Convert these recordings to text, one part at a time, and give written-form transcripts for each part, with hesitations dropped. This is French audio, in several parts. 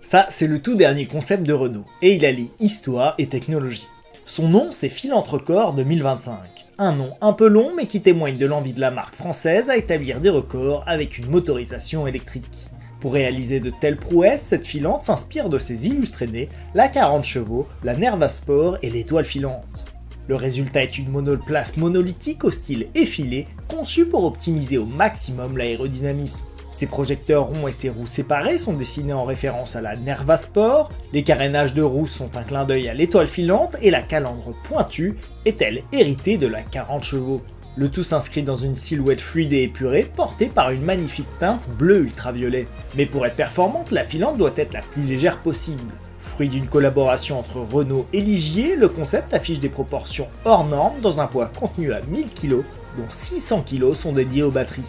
Ça, c'est le tout dernier concept de Renault, et il allie histoire et technologie. Son nom, c'est Filantre-Corps 2025. Un nom un peu long, mais qui témoigne de l'envie de la marque française à établir des records avec une motorisation électrique. Pour réaliser de telles prouesses, cette filante s'inspire de ses illustres aînés, la 40 chevaux, la Nerva Sport et l'étoile filante. Le résultat est une monoplace monolithique au style effilé, conçue pour optimiser au maximum l'aérodynamisme. Ses projecteurs ronds et ses roues séparées sont dessinés en référence à la Nerva Sport, les carénages de roues sont un clin d'œil à l'étoile filante et la calandre pointue est elle héritée de la 40 chevaux. Le tout s'inscrit dans une silhouette fluide et épurée portée par une magnifique teinte bleu ultraviolet. Mais pour être performante, la filante doit être la plus légère possible. Fruit d'une collaboration entre Renault et Ligier, le concept affiche des proportions hors normes dans un poids contenu à 1000 kg, dont 600 kg sont dédiés aux batteries.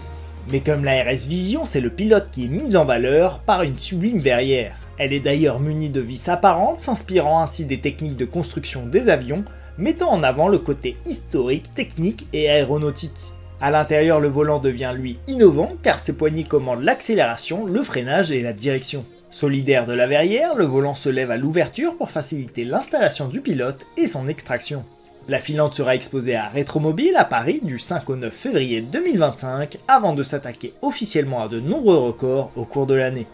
Mais comme la RS Vision, c'est le pilote qui est mis en valeur par une sublime verrière. Elle est d'ailleurs munie de vis apparentes, s'inspirant ainsi des techniques de construction des avions, mettant en avant le côté historique, technique et aéronautique. A l'intérieur, le volant devient lui innovant car ses poignées commandent l'accélération, le freinage et la direction. Solidaire de la verrière, le volant se lève à l'ouverture pour faciliter l'installation du pilote et son extraction. La filante sera exposée à Rétromobile à Paris du 5 au 9 février 2025 avant de s'attaquer officiellement à de nombreux records au cours de l'année.